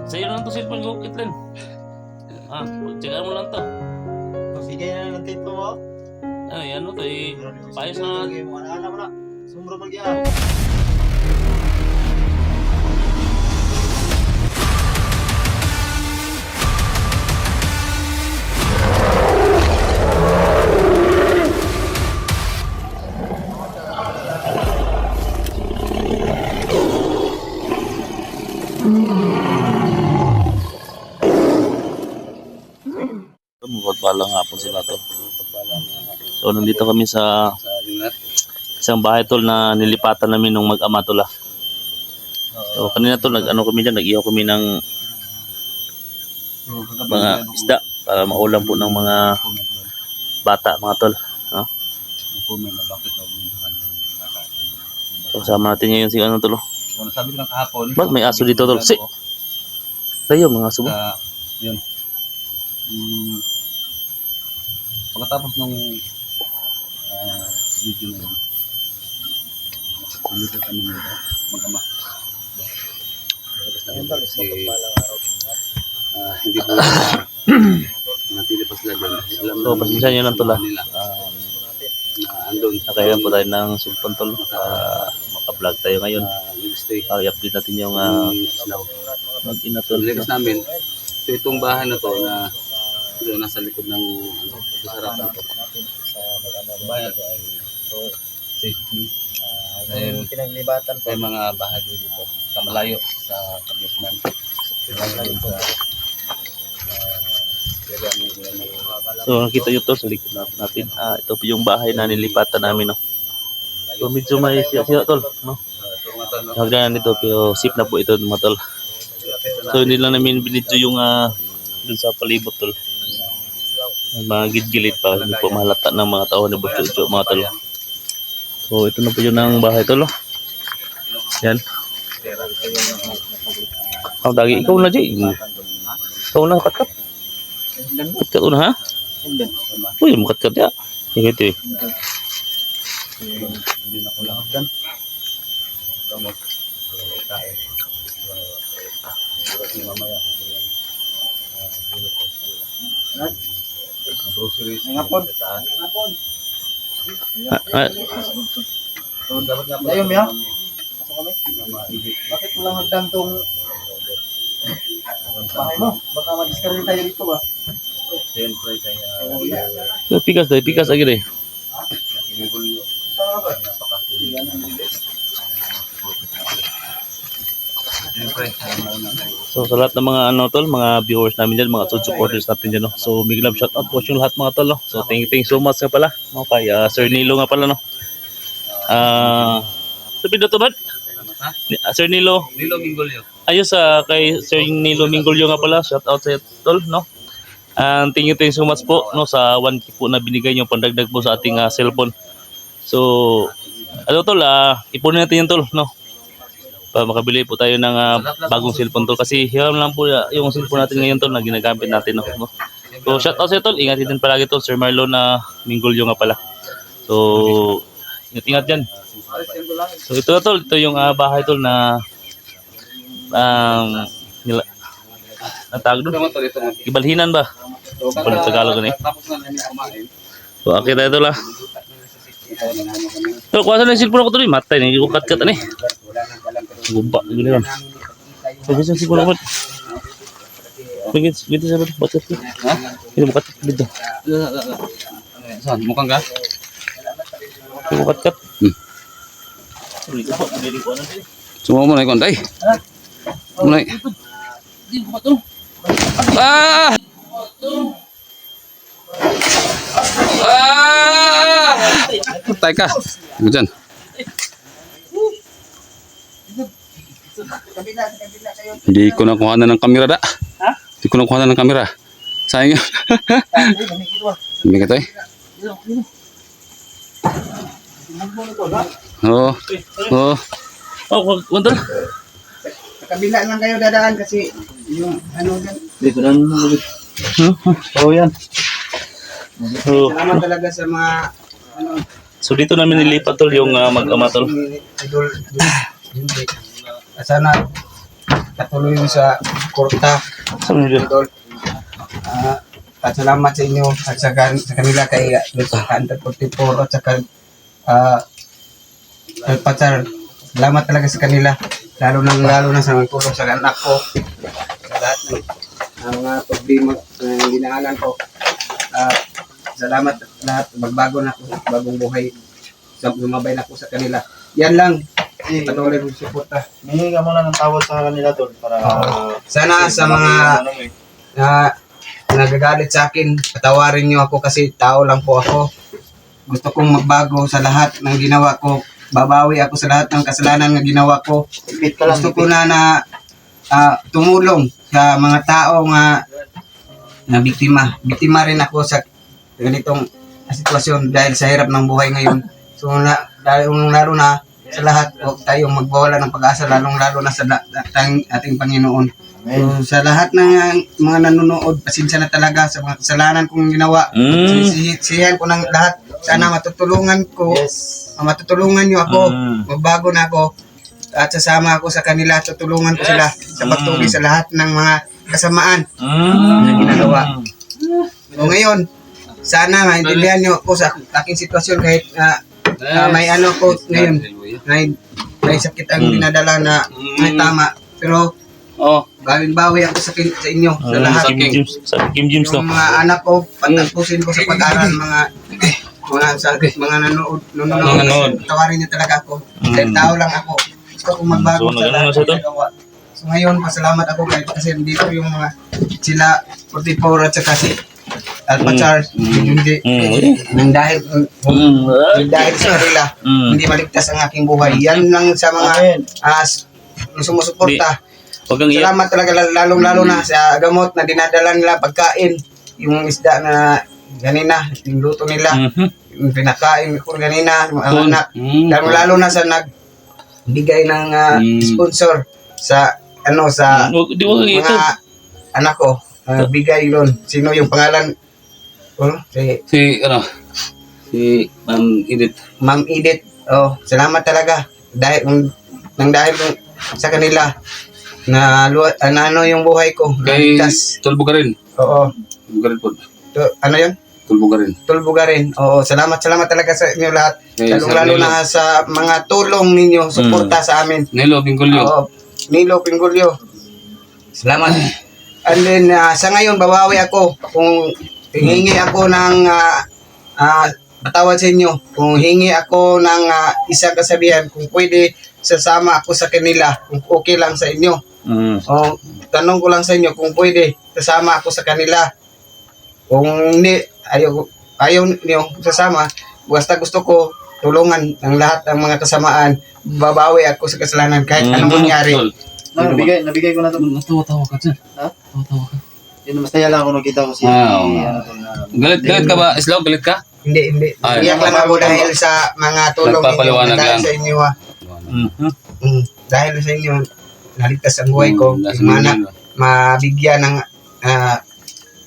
Sa'yo na lang to cellphone ko, Kitlin. Tsagaan mo lang to. Sige na lang tito mo. Ay, ano to eh. Payos na. Ano mo na. Sumro magyan. Mapagpalang hapon sila to. So nandito kami sa isang bahay tol na nilipatan namin nung mag-ama tol ah. So kanina tol nag-ano kami dyan, nag-ihaw kami ng mga isda para maulam po ng mga bata mga tol. No? So sama natin ngayon si ano tol. Sabi ko ng kahapon. Ba't may aso dito tol? Si! Tayo mga aso ba? Yun. Pagkatapos ng video na yun, ulit kami nito, mag-ama. Hindi po natili pa sila dyan. So pasensya nyo lang tol ah. Andun. Nakailan po tayo ng cellphone tol para maka-vlog tayo ngayon. I-update natin yung mag-ina tol. Likas namin, so itong bahay na to na ito nasa likod ng ito sa harapan ko. Bahay ito ay safety. Dahil pinaglibatan po yung mga bahay dito kamalayo sa Pagkisman. So nakita nyo to sa likod natin. Ito po yung bahay na nilipatan namin. No? So medyo may siya tol. No? Hagdanan nito pero safe na po ito mga tol. So hindi lang namin binidyo yung dun sa palibot tol. Mga gilid pa. Hindi po mahalata ng mga tao na busto mga tol. So ito na po yun ang bahay tol. No? Yan. Ang dagi. Ikaw na Jay. Ikaw na katkat. Katkat na ha? Uy makatkat ya. Yung ito eh. Hindi na ko lang dyan. Gamot. Kain. Mamaya. Groceries. Ngapon. Ngapon. Dapat nga pala. Ayun, ya? Bakit walang hagdan tong bahay mo? Baka ma-discard tayo dito ba? Siyempre kaya... Pikas dahil. Pikas lagi dahil. So sa lahat ng mga ano tol, mga viewers namin dyan, mga supporters natin dyan, no? So big love shout out po yung lahat mga tol, no? So thank you so much nga pala, no? Kay Sir Nilo nga pala, no? Sabi na to ba? Sir Nilo Mingolyo. ayos kay Sir Nilo Mingolyo nga pala, shout out sa tol, no? And thank you so much po, no, sa 1K po na binigay nyo pandagdag po sa ating cellphone. So ano tol, ipunin natin yung tol, no? Para makabili po tayo ng bagong cellphone tol kasi hiram lang po yung cellphone natin ngayon tol na ginagamit natin, no? So shout out sa tol, ingat din palagi tol, Sir Marlon Mingolyo nga pala. So ingat dyan. So ito na tol, ito yung bahay tol na natawag doon, Ibalhinan ba? Palit Tagalog ni. So okay tayo tol So kuha na yung cellphone ko tol, matay na yung kat-kat ani. Gumpa gini kan. Bagis yung cellphone ko. Bagis sa batat ko. Ini bukat dito. Saan? Mukhang ka? Bukat-kat. Semua mo na ikon, tay. Mulai. Ah! Tay ka. Diyan. Hindi ko nakuha na ng kamera da. Hindi ko nakuha na ng kamera. Sayang yun. Hindi ka tay. Oo. Oo. Oh, wala. Kabila lang kayo dadaan kasi yung ano dyan. Dito na. Oh, yan. So, Salamat talaga sa mga ano. so dito namin nilipat tol yung mag-ama tol. Idol. Sana patuloy sa kurta. Idol. At salamat sa inyo at sa kanila kay sa 144 at saka Patsar. Salamat talaga sa kanila. Lalo na sa mga tulong sa anak ko. Sa lahat ng mga problema na dinaanan ko. Salamat lahat. Magbago na ako. Bagong buhay. Lumabay na ako sa kanila. Yan lang. Patuloy mong suporta. May ka muna ng tawad sa kanila tol para Sana sa mga nagagalit sa akin, patawarin niyo ako kasi tao lang po ako. Gusto kong magbago sa lahat ng ginawa ko. Babawi ako sa lahat ng kasalanan na ginawa ko. Gusto ko na tumulong sa mga tao na biktima. Biktima rin ako sa ganitong sitwasyon dahil sa hirap ng buhay ngayon. So lalo na sa lahat, huwag tayong magwawala ng pag-asa, lalong-lalo na sa ating Panginoon. So, sa lahat ng mga nanonood, pasensya na talaga sa mga kasalanan kong ginawa. Sinisihan ko ng lahat. Sana matutulungan ko, matutulungan niyo ako, magbago na ako, at sasama ako sa kanila, tutulungan ko sila sa pagtuloy sa lahat ng mga kasamaan na ginagawa. So ngayon, sana maintindihan niyo ako sa aking sitwasyon kahit may ano ko ngayon, may sakit ang dinadala na may tama. Pero bawing-bawi ako sa inyo, sa lahat. Kim James to. Yung mga anak ko, patapusin ko sa pag-aral, mga nanonood. Tawarin niyo talaga ako. Dahil tao lang ako. Gusto kong magbago sa lahat ng ginagawa. So ngayon, pasalamat ako kasi dito yung mga sila 44 at saka si Alpachar, hindi nang dahil sa kanila hindi maligtas ang aking buhay. Yan lang sa mga sumusuporta. Salamat talaga lalong-lalo na sa gamot na dinadala nila, pagkain, yung isda na ganina, yung luto nila, yung pinakain ko ganina, mga anak. Lalo na sa nagbigay ng sponsor sa mga anak ko. Bigay yun. Sino yung pangalan? Si Ma'am Edith. Ma'am Edith. Salamat talaga. Dahil sa kanila na ano yung buhay ko. Kay Tulbugarin. Oo. Tulbugarin po. Ano yun? Tulbugarin. Oo, salamat talaga sa inyo lahat. Lalo na sa mga tulong ninyo, suporta sa amin. Nilo Pingulyo. Oo, Nilo Pingulyo. Salamat. And then, sa ngayon, babawi ako. Kung hingi ako ng patawad sa inyo, kung hingi ako ng isang kasabihan, kung pwede, sasama ako sa kanila, kung okay lang sa inyo. O, tanong ko lang sa inyo, kung pwede, sasama ako sa kanila. Kung hindi, ayaw niyo sasama, basta gusto ko tulungan ang lahat ng mga kasamaan, babawi ako sa kasalanan kahit anong mangyari. Nabigay ko na ito. Tawa ka dyan. Ha? Tawa ka. Yun, masaya lang ako nakita ko si Galit ka ba? Islaw, galit ka? Hindi. Iyak lang ako dahil sa mga tulong ninyo, dahil sa inyo. Dahil sa inyo, naligtas ang buhay ko. Yung anak, mabigyan ng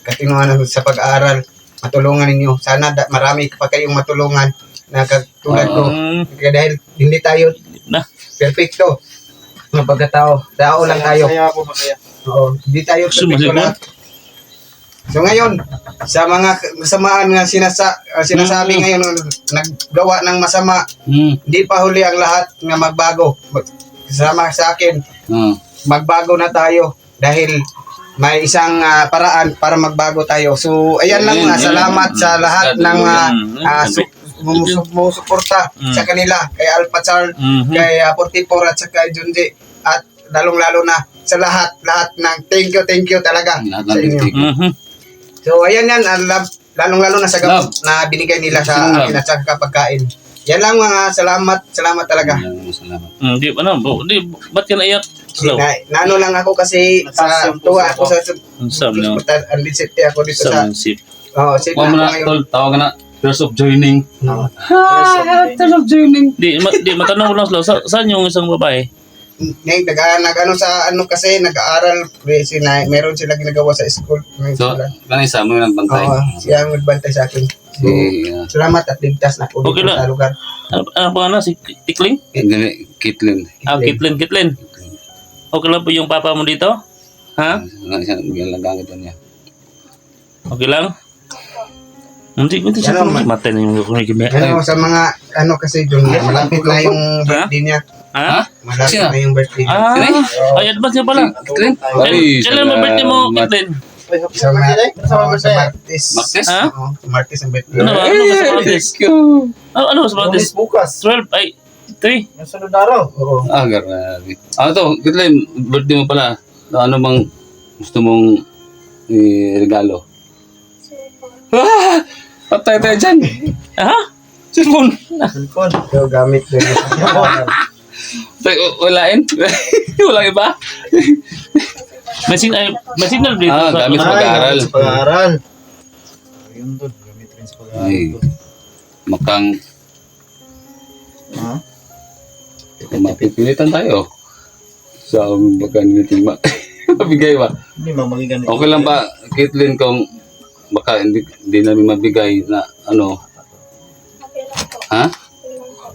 katinuan sa pag-aaral, matulungan ninyo. Sana marami pa kayong matulungan na katulad ko. Dahil hindi tayo perfecto. Mga pagkatao. Tao lang tayo. Masaya. Oo, hindi tayo perfecto lahat. So ngayon, sa mga kasamaan nga sinasabi ngayon, naggawa ng masama, hindi pa huli ang lahat nga magbago. Kasama sa akin, magbago na tayo dahil may isang paraan para magbago tayo. So ayan lang, salamat sa lahat ng sumusuporta sa kanila, kay Alpachar, kay 44 at sa kay Junji, at lalong-lalo na sa lahat ng thank you talaga sa inyo. So ayan yan, lalong-lalo na sa gamot na binigay nila sa akin at sa pagkain. Yan lang mga salamat talaga. Ba't ka naiyak? Nano lang ako kasi tuwa ako sa andisipte ako dito sa safe na ako ngayon. Tawag na Tears of Joining. Tears of Joining. Di matanong ko lang Slow, saan yung isang babae? Ngayon, nag-ano sa ano kasi, nag-aaral, meron sila ginagawa sa school. So, kanisa mo yung nagbantay. Oo, siya ang nagbantay sa akin. So, salamat at ligtas na ako Okay dito na. sa lugar. Ano pa nga na? Si Tikling? Kitlin. Kitlen. Okay lang po yung papa mo dito? Ha? Ginagamit niya. Okay lang? Hindi, hindi siya Ano, matay na yung kumikime. Ano, sa mga, ano kasi doon, malapit na yung birthday niya. Ha? Malapit Sino? na yung birthday niya. Ah, ay, advance niya pala. Kailan ba birthday mo, Kathleen? Sa Martes. Martes? Ha? Oo, sa Martes ang birthday. Ano ba? Ano ba sa Martes? Ano ba sa Martes? Lunes bukas. 12, ay, 3. Yung sunod na araw. Oo. Grabe. Ito, Kitlay, birthday mo pala. Ano bang gusto mong regalo? Patay tayo dyan. Ha? Cellphone. Cellphone. So, gamit din. Walain? Walang iba? May signal dito. Gamit sa Ay, pag-aaral. Sa pag-aaral. Ayun doon. Gamit rin sa pag-aaral. Ay. Makang Ha? mapipilitan tayo. Sa baka niliting mabigay ba? Hindi mo magiganit. Okay lang ba, Caitlyn, kung baka hindi namin mabigay na ano? Ha?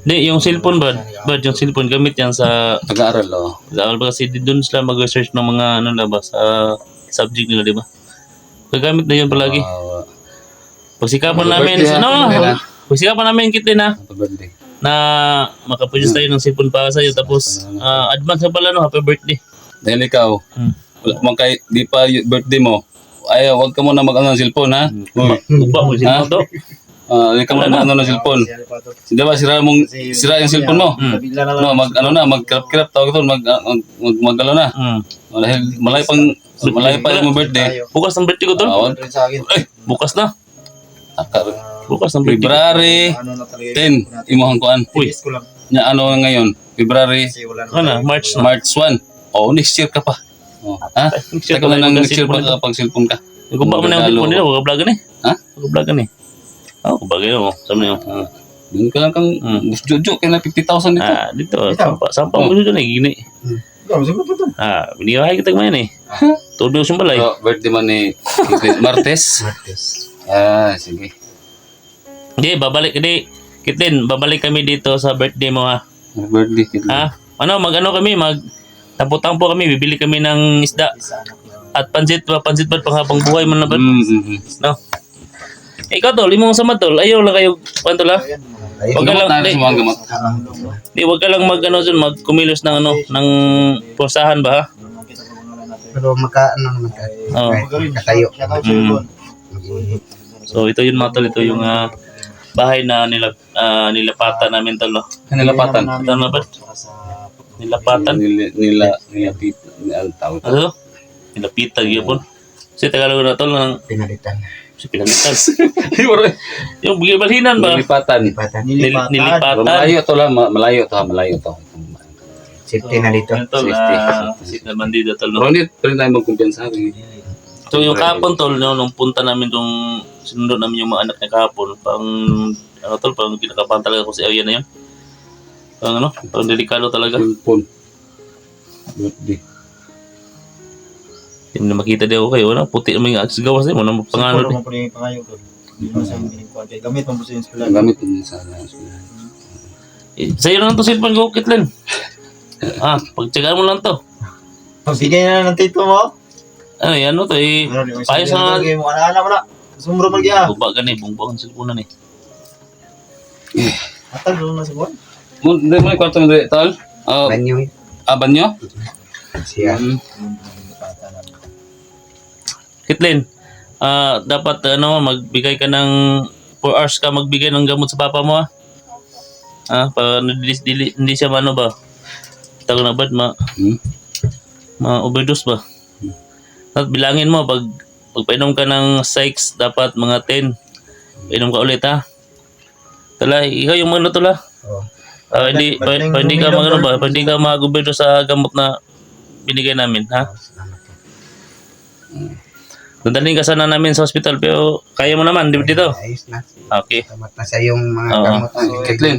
Di, yung cellphone ba? Yung cellphone gamit yan sa Pag-aaral, oh. pag-aaral ba kasi doon sila mag-research ng mga ano na ba sa subject nila, di ba? Gagamit na yun palagi. Pagsikapan namin, birthday, ano? Pagsikapan namin kita na Happy birthday. na makaproduce tayo ng cellphone para sa'yo tapos advance na pala no, happy birthday. Dahil ikaw, wala mo kay di pa birthday mo. Ay, wag ka muna mag-ano ng cellphone, ha? Upa mo cellphone to. Hindi ka muna mag-ano ng cellphone. Di ba, sira yung cellphone mo? Bigla na lang. No, mag-kirap-kirap tawag ito, mag-ano na. Dahil malay pa yung birthday. Bukas ng birthday ko to. Wag. Rin sa akin. Ay, bukas na. Bukas ng birthday. February Ano na talaga 10, imuhang kuan. Uy. Tiis ko lang. Nya ano ngayon? February, Kasi wala Ano, March na. March 1. Oh, next year ka pa. Oh, ha? Next year Teka ka na na ng next year pa mag-cellphone pag cellphone ka. Nagkumpa mo na yung cellphone nila, huwag ka ni. Ha? Huwag ka vlog ni. Oh, kumbaga yun, sabi niyo. Doon ka lang kang busjojo kaya na 50,000 dito. Dito, sampa mo dito na, gini. Ikaw, siguro pa ito. Biniyahay kita ngayon eh. Todo yung balay. So, birthday man ni Martes. Sige. Hindi, babalik, hindi. Kitin, babalik kami dito sa birthday mo ha. Happy birthday. Kid. Mag-ano kami, tampo-tampo kami, bibili kami ng isda. At pansit ba panghabang buhay mo na ba? No? Ikaw tol, imong sama tol, ayaw lang kayo, tol ha? Wag ka lang, Gamot na sa mga gamot. wag ka lang magkumilos ng ng pusahan ba ha? Pero ano naman tayo. Oo. Katayo. So ito yun mga tol, ito yung bahay na nilapatan namin tol. No? Nilapatan. Ito na ba? Nilapatan. Nila tawag. Ano? Nilapitan yun. Kasi Tagalog na tol ng Pinalitan. pinalitan. Yung balhinan ba? Nilipatan. Nilipatan. Malayo to lang, malayo to. Safety na dito. Tol, Safety. naman dito tol. Pero hindi pa rin tayo magkumpiyansa. So yung kahapon tol, nung punta namin yung sinunod namin yung mga anak niya kahapon, pang kinakabahan talaga ko si area na yun. Pang delikado talaga. Cellphone. Birthday. Hindi na makita di ako kayo, puti naman yung atis gawas din mo, pangalan Siguro din. mo po yung pangayo ko. Hindi mo sa hindi ko. Gamit mo po sa insulan. Gamit mo sa eskwelahan. Sa'yo na lang to cellphone ko, Kitlin. Pagtsagaan mo lang to. Bigay na ng tito mo. Ano to payos na Bigay mo. Ano mo na. Sumuro magya. buba ka ni, bumbukan cellphone na ni. Atag doon na sa buwan. Hindi mo yung kwarto mo dito, tol? Banyo. Banyo? Siya. Kitlin, dapat magbigay ka ng 4 hours ka magbigay ng gamot sa papa mo para hindi siya ba? Tawag na ba? Ma-overdose ba? At bilangin mo pagpainom ka ng Sykes dapat mga 10. Inom ka ulit ha. Tala, ikaw yung mga tula. Hindi ka hindi ka mag-overdose sa gamot na binigay namin ha. Dadalhin ka sana namin sa hospital pero kaya mo naman dito. Ayos na. Okay. Tamat na sa yung mga Oo. gamot. Kathleen,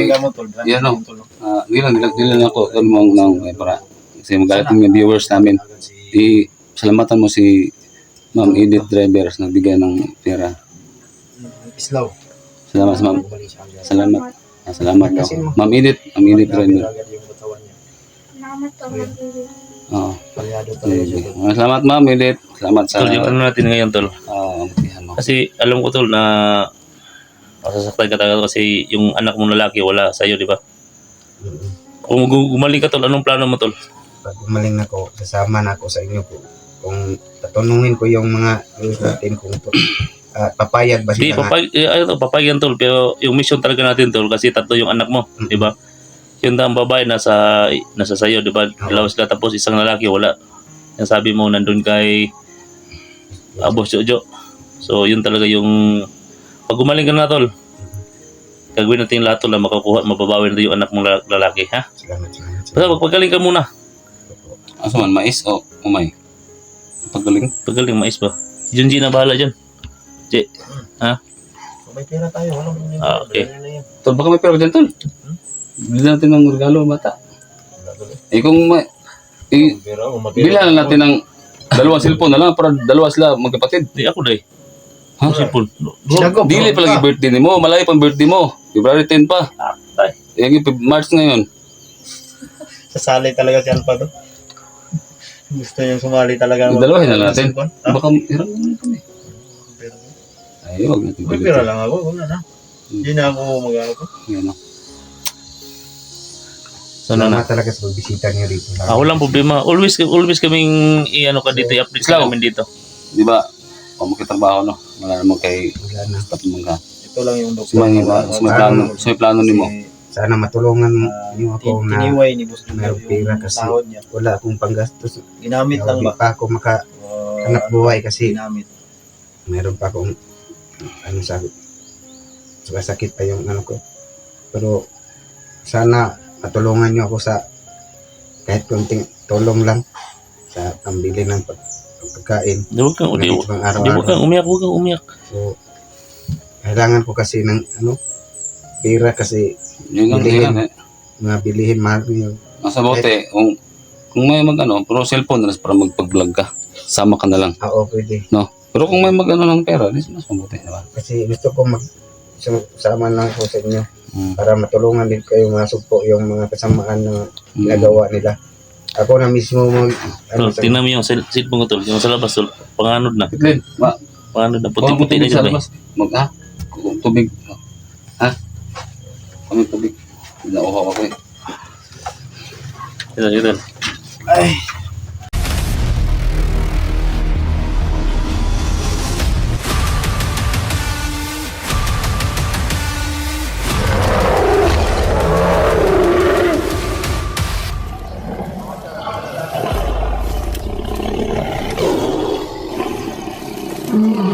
Gamot tol. yan o. Dilan ako ng para kasi magalit yung viewers namin. Salamatan mo si Ma'am Edith Drivers na nagbigay ng pera. Islaw. Salamat sa Ma'am. Salamat daw. Ma'am Edith Driver. Salamat po, mag-ibig. Oo. Palyado tayo siya. Salamat ma'am, Edith. Salamat sa Tol, yung ano natin ngayon, tol. mutihan mo. Kasi alam ko, tol, na masasaktan ka talaga kasi yung anak mong lalaki wala sa'yo, di ba? Kung gumaling ka, tol, anong plano mo, tol? Pag gumaling ako, sasama na ako sa inyo po. Kung tatanungin ko yung mga rules natin kung papayag ba Di, sila papayag yan, tol. Pero yung mission talaga natin, tol, kasi tatlo yung anak mo, di ba? Yung ang babae nasa sayo, di ba? Dalawa sila, tapos isang lalaki, wala. Yung sabi mo, nandun kay Boss Jojo. So, yun talaga yung... Pag gumaling ka na, tol, gagawin natin yung lahat, tol, na makakuha, mababawi natin yung anak mong lalaki, ha? Salamat. Basta magpagaling ka muna. Asa man, mais o umay? Pagaling. Pagaling, mais ba? Junji na bahala dyan. Che, ha? May pera tayo, walang problema. Ah, okay. Dali na yan. Tol, baka may pera dyan, tol. Bilhin natin ng regalo, bata. Kung may... Pero, Bilhan na natin ng dalawang cellphone na lang para dalawa sila magkapatid. Di ako, day. Ha? Sipon. Dili pa lagi birthday ni mo, malayo pang birthday mo. February 10 pa. Tay. Yung March ngayon. Sasali talaga si Alpha to. Gusto niyang sumali talaga. Yung dalawahin na natin. Ah, Baka hirap naman kami. pero, Ay, huwag natin may pera lang ako, wala na. Hindi na ako mag-ano ko. Yan o. Sana na. Salamat talaga sa pagbisita niyo rito. Walang problema. Always kaming i-ano ka dito, i-update ka Slow. namin dito. Di ba? Kung magkitrabaho, no? Wala naman kay Wala na. stop mo ka. Ito lang yung doktor. Sa may plano ni mo. Sana matulungan niyo ako na Tiniway ni Boss Jojo mayroong pera yung kasi sahod niya. wala akong panggastos. Ginamit lang Hindi ba? pa ako makahanap buhay kasi Ginamit. meron pa akong sakit pa yung ano ko. Pero sana matulungan niyo ako sa kahit konting tulong lang sa pambili ng pagkain. Di huwag kang, di, Ganito pang di huwag araw-araw. kang umiyak, huwag kang umiyak. So, kailangan ko kasi ng pera kasi Yun lang, yun lang eh. mga bilihin mahal yun. Nasa bote, kung may pero cellphone na lang para magpag-vlog ka. Sama ka na lang. Oo, pwede. No? Pero kung may ng pera, di mas mabuti, diba? Kasi gusto ko sama lang ko sa inyo Hmm. para matulungan din kayo masugpo yung mga kasamaan na ginagawa nila. Ako na mismo Tol, tingnan mo yung cellphone ko, tol. Yung sa labas, tol. Panganod na. Itlin, Panganod na. Kuha mo Puti-puti na tubig sa dyan, eh. labas. Tubig. Ha? Kami tubig. Nauhaw ako eh. Ito. Mm.